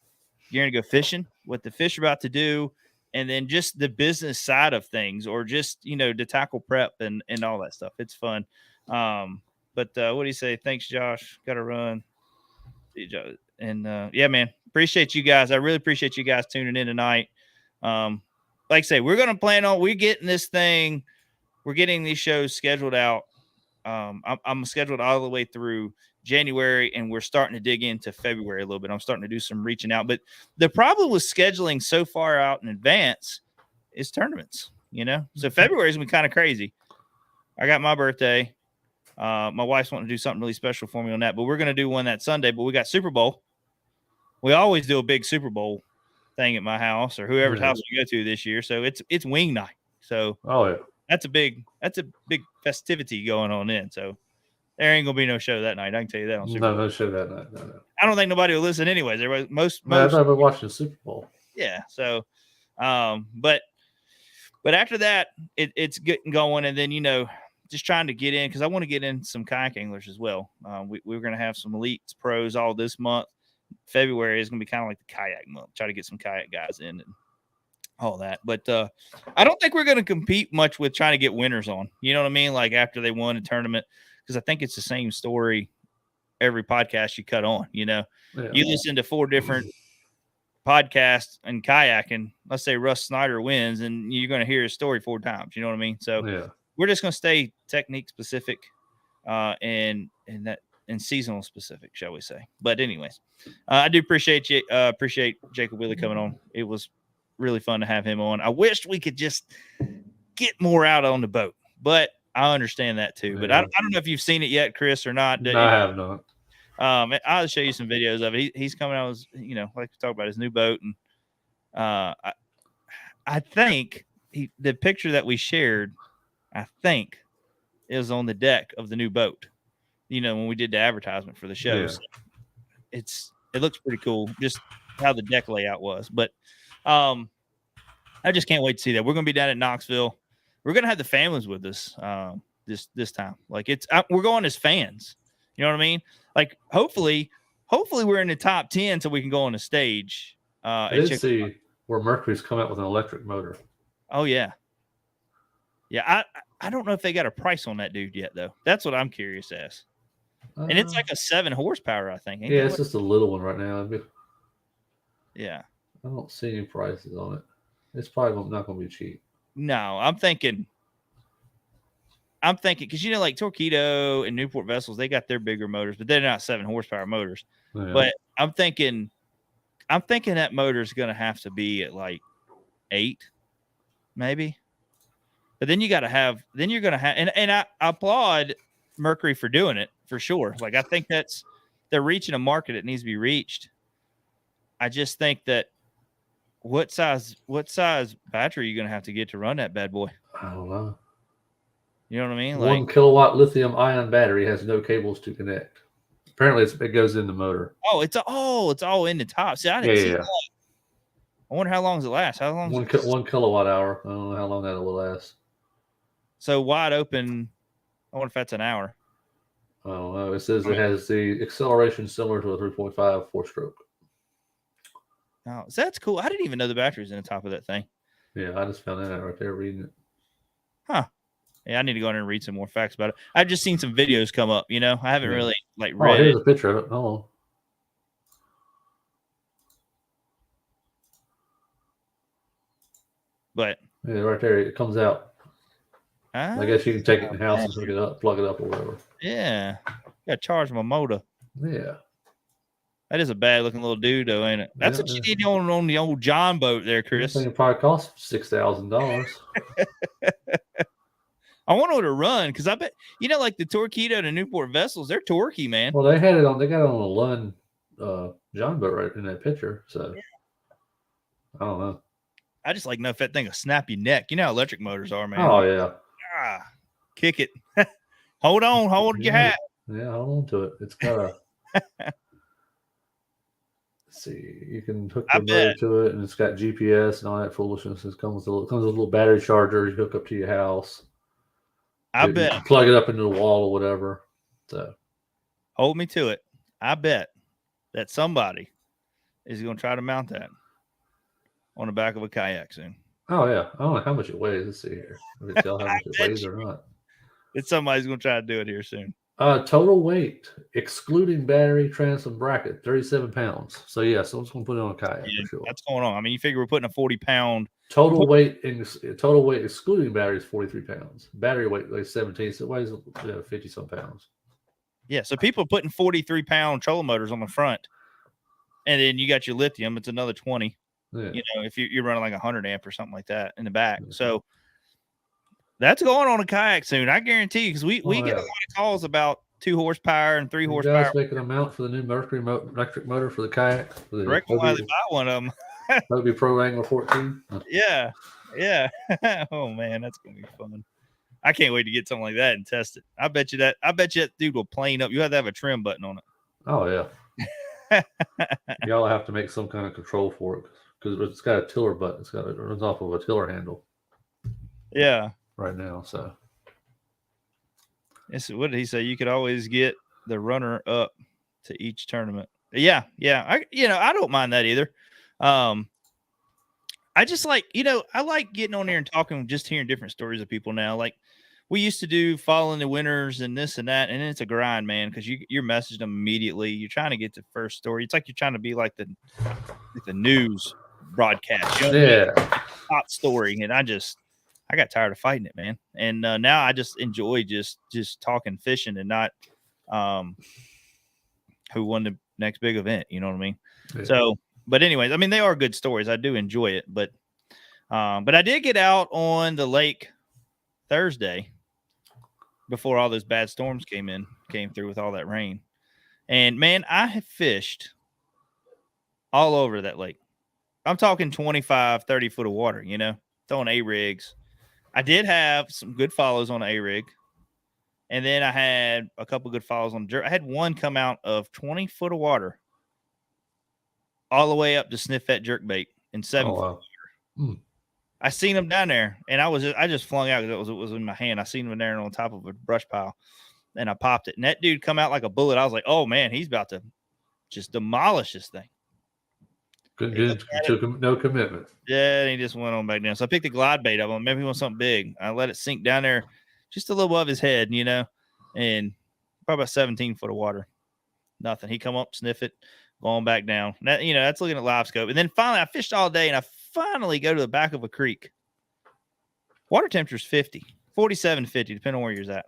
you're going to go fishing, what the fish are about to do, and then just the business side of things, or just, the tackle prep and all that stuff. It's fun. But what do you say? Thanks, Josh. Got to run. And yeah, man, appreciate you guys. I really appreciate you guys tuning in tonight. Like I say, we're going to plan on, we're getting these shows scheduled out. I'm scheduled all the way through January, and we're starting to dig into February a little bit. I'm starting to do some reaching out, but the problem with scheduling so far out in advance is tournaments, so February is going to be kind of crazy. I got my birthday. My wife's wanting to do something really special for me on that, but we're going to do one that Sunday, but we got Super Bowl. We always do a big Super Bowl thing at my house or whoever's house we go to this year. So it's wing night. So, that's a big festivity going on in. So there ain't gonna be no show that night. I can tell you that on Super Bowl. No show that night. No. I don't think nobody will listen anyways. Everybody, most. I've never watched the Super Bowl. Yeah. So, but after that, it's getting going, and then just trying to get in because I want to get in some kayak anglers as well. We're gonna have some elites pros all this month. February is gonna be kind of like the kayak month. Try to get some kayak guys in and all that. But I don't think we're going to compete much with trying to get winners on. You know what I mean? Like after they won a tournament, because I think it's the same story every podcast you cut on. You listen to 4 different podcasts and kayaking. Let's say Russ Snyder wins, and you're going to hear his story 4 times. You know what I mean? So we're just going to stay technique specific and seasonal specific, shall we say. But anyways, I do appreciate Jacob Wheeler coming on. It was really fun to have him on. I wish we could just get more out on the boat, but I understand that too. But I don't know if you've seen it yet, Chris, or not. No, I have not. I'll show you some videos of it. He's coming out with, like we talked about his new boat, and I think the picture that we shared, I think, is on the deck of the new boat. When we did the advertisement for the show, so it looks pretty cool. Just how the deck layout was, but. I just can't wait to see that. We're going to be down at Knoxville. We're going to have the families with us this time. Like we're going as fans. You know what I mean? Like hopefully we're in the top 10 so we can go on the stage. I did see where Mercury's come out with an electric motor. Oh yeah. Yeah. I don't know if they got a price on that dude yet though. That's what I'm curious as. And it's like a 7 horsepower, I think. It's just a little one right now. Yeah. I don't see any prices on it. It's probably not going to be cheap. No, I'm thinking because like Torpedo and Newport Vessels, they got their bigger motors, but they're not 7 horsepower motors. Yeah. But I'm thinking that motor is going to have to be at like 8, maybe. But then you're going to have, and I applaud Mercury for doing it for sure. Like I think they're reaching a market that needs to be reached. I just think that. What size battery are you going to have to get to run that bad boy? I don't know. You know what I mean? 1 kilowatt lithium ion battery has no cables to connect. Apparently, it goes in the motor. Oh, it's all in the top. See, I didn't see that. I wonder how long does it last? How long? 1 kilowatt hour. I don't know how long that will last. So wide open. I wonder if that's an hour. I don't know. It says it has the acceleration similar to a 3.5 four-stroke. Oh, so that's cool. I didn't even know the battery was in the top of that thing. Yeah, I just found that out right there reading it. Huh. Yeah, I need to go in and read some more facts about it. I've just seen some videos come up, I haven't Yeah. really Oh, read here's it. a picture of it. Hold on. But Yeah, right there. It comes out. I guess you can take it in the house and hook it up, plug it up, or whatever. Yeah. Gotta charge my motor. Yeah. That is a bad looking little dude, though, ain't it? That's Yeah, what you need on the old John boat there, I Chris. think it probably costs $6,000. I want to run because I bet like the Torpedo and the Newport vessels, they're torquey, man. Well, they had it on. They got it on a Lund John boat right in that picture. So I don't know. I just like know if that thing will snap your neck. You know how electric motors are, man. Oh yeah. Kick it. Hold your hat. Yeah, hold on to it. It's got a. Let's see, you can hook the motor to it, and it's got GPS and all that foolishness. It comes with a little battery charger you hook up to your house. I You bet. can plug it up into the wall or whatever. So hold me to it. I bet that somebody is going to try to mount that on the back of a kayak soon. Oh yeah, I don't know how much it weighs. Let's see here. I can tell how much it weighs or not. It's somebody's going to try to do it here soon. Total weight, excluding battery, transom, bracket, 37 pounds. So yeah, someone's going to put it on a kayak for sure. That's going on. I mean, you figure we're putting a 40-pound total weight excluding battery is 43 pounds. Battery weight weighs 17, so it weighs 50 some pounds. Yeah, so people are putting 43-pound trolling motors on the front, and then you got your lithium. It's another 20. Yeah. If you're running like 100 amp or something like that in the back. So that's going on a kayak soon. I guarantee you, because we get a lot of calls about 2 horsepower and 3 horsepower. You guys making a mount for the new Mercury electric motor for the kayak? Correct. Why they buy one of them? Moby Pro Angler 14. Yeah. Oh man, that's gonna be fun. I can't wait to get something like that and test it. I bet you that dude will plane up. You have to have a trim button on it. Oh yeah. Y'all have to make some kind of control for it because it's got a tiller button. It runs off of a tiller handle. Yeah. Right now, so what did he say? You could always get the runner up to each tournament. Yeah. I don't mind that either. I just like, I like getting on there and talking, just hearing different stories of people now. Like we used to do following the winners and this and that, and it's a grind, man, because you're messaging them immediately. You're trying to get the first story. It's like you're trying to be like the news broadcast. Hot story, and I got tired of fighting it, man. And now I just enjoy just talking fishing and not who won the next big event. You know what I mean? Yeah. So, but anyways, I mean, they are good stories. I do enjoy it, but I did get out on the lake Thursday before all those bad storms came through with all that rain. And man, I have fished all over that lake. I'm talking 25, 30 foot of water, throwing A-rigs. I did have some good follows on the A-rig. And then I had a couple good follows on jerk. I had one come out of 20 foot of water all the way up to sniff that jerk bait in 7 foot of water. I seen him down there, and I just flung out because it was in my hand. I seen him there on top of a brush pile, and I popped it. And that dude come out like a bullet. I was like, oh man, he's about to just demolish this thing. Good. Took no commitment. Yeah, and he just went on back down. So I picked the glide bait up on. Maybe he wants something big. I let it sink down there just a little above his head, and probably about 17 foot of water. Nothing. He come up, sniff it, going back down. That, that's looking at live scope. And then finally, I fished all day, and I finally go to the back of a creek. Water temperature is 50, 47 to 50, depending on where you're at.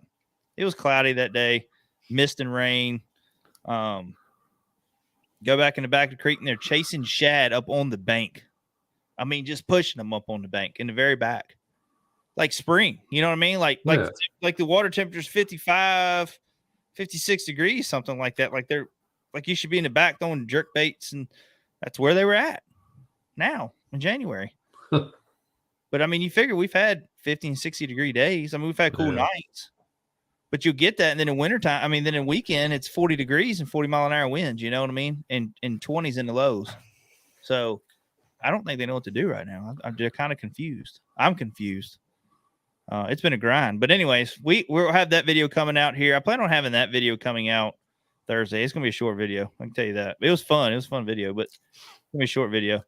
It was cloudy that day, mist and rain. Go back in the back of the creek, and they're chasing shad up on the bank. I mean, just pushing them up on the bank in the very back. Like spring, you know what I mean? Like the water temperature is 55, 56 degrees, something like that. Like you should be in the back throwing jerk baits, and that's where they were at now in January. But I mean, you figure we've had 50 and 60 degree days. I mean, we've had cool nights, but you'll get that. And then in wintertime, then in weekend, it's 40 degrees and 40-mile-an-hour winds, you know what I mean? And 20s in the lows. So I don't think they know what to do right now. They're kind of confused. I'm confused. It's been a grind. But anyways, we'll have that video coming out here. I plan on having that video coming out Thursday. It's gonna be a short video. I can tell you that. It was fun. It was a fun video, but it's gonna be a short video.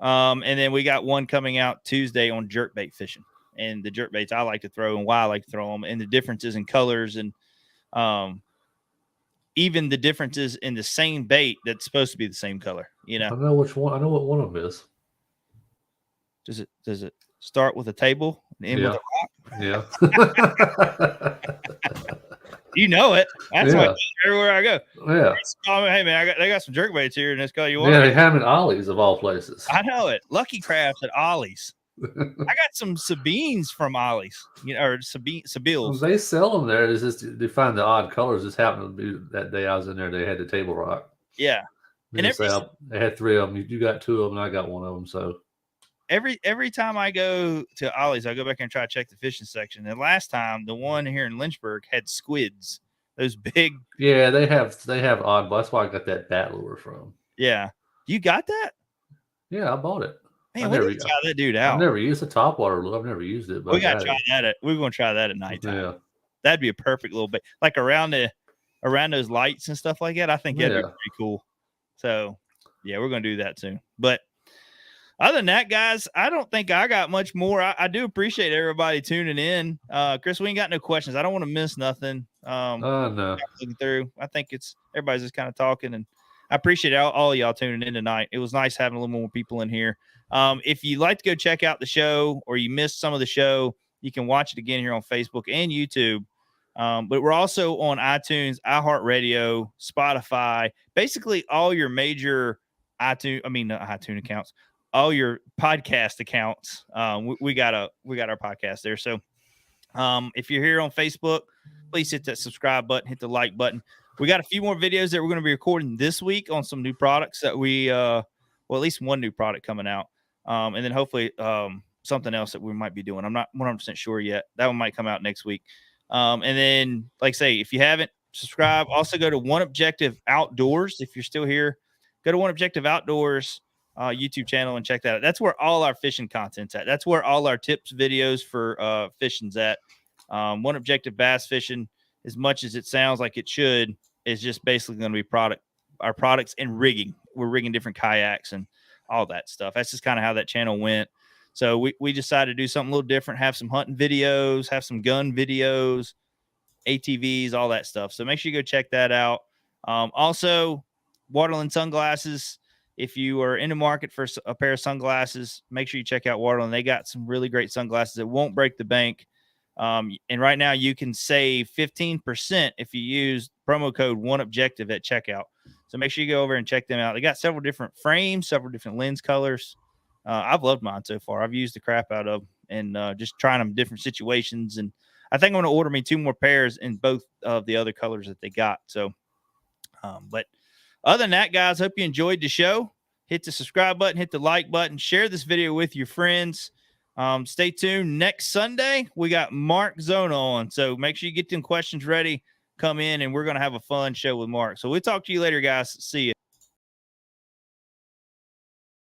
And then we got one coming out Tuesday on jerkbait fishing and the jerkbaits I like to throw and why I like to throw them and the differences in colors and even the differences in the same bait that's supposed to be the same color. You know, I know which one. I know what one of them is. Does it start with a table and end with a rock? Yeah. You know it. That's why everywhere I go. Yeah. Hey man, they got some jerkbaits here, and it's called you. Yeah, they have in Ollie's of all places. I know it. Lucky Crafts at Ollie's. I got some Sabines from Ollie's, or Sabiles. They sell them there. It's just they find the odd colors. Just happened to be that day I was in there. They had the table rock. Yeah, and they had 3 of them. You got 2 of them. And I got 1 of them. So every time I go to Ollie's, I go back and try to check the fishing section. And last time, the one here in Lynchburg had squids. Those big. Yeah, they have odd. That's why I got that bat lure from. Yeah, you got that? Yeah, I bought it. Man, we need to try that dude out. I've never used the topwater lure. I've never used it. But we got to try that. We're going to try that at nighttime. Yeah, that'd be a perfect little bit, like around those lights and stuff like that. I think that'd be pretty cool. So, yeah, we're going to do that soon. But other than that, guys, I don't think I got much more. I do appreciate everybody tuning in. Chris, we ain't got no questions. I don't want to miss nothing. No. Looking through, I think everybody's just kind of talking, and I appreciate all y'all tuning in tonight. It was nice having a little more people in here. If you'd like to go check out the show or you missed some of the show, you can watch it again here on Facebook and YouTube. But we're also on iTunes, iHeartRadio, Spotify, basically all your major iTunes accounts, all your podcast accounts. We got our podcast there. So if you're here on Facebook, please hit that subscribe button, hit the like button. We got a few more videos that we're going to be recording this week on some new products that at least one new product coming out. And then hopefully something else that we might be doing. I'm not 100% sure yet. That one might come out next week. And then, like I say, if you haven't, subscribe. Also go to One Objective Outdoors. If you're still here, go to One Objective Outdoors YouTube channel and check that out. That's where all our fishing content's at. That's where all our tips, videos for fishing's at. One Objective Bass Fishing, as much as it sounds like it should, is just basically going to be our products and rigging. We're rigging different kayaks and all that stuff. That's just kind of how that channel went. So we decided to do something a little different, have some hunting videos, have some gun videos, ATVs, all that stuff. So make sure you go check that out. Also, Waterland Sunglasses. If you are in the market for a pair of sunglasses, make sure you check out Waterland. They got some really great sunglasses that won't break the bank. And right now you can save 15% if you use promo code OneObjective at checkout. So make sure you go over and check them out. They got several different frames, several different lens colors. I've loved mine so far. I've used the crap out of them and just trying them in different situations. And I think I'm going to order me 2 more pairs in both of the other colors that they got. So, but other than that, guys, hope you enjoyed the show. Hit the subscribe button, hit the like button, share this video with your friends. Stay tuned. Next Sunday, we got Mark Zona on. So make sure you get them questions ready. Come in, and we're going to have a fun show with Mark. So we'll talk to you later, guys. See you.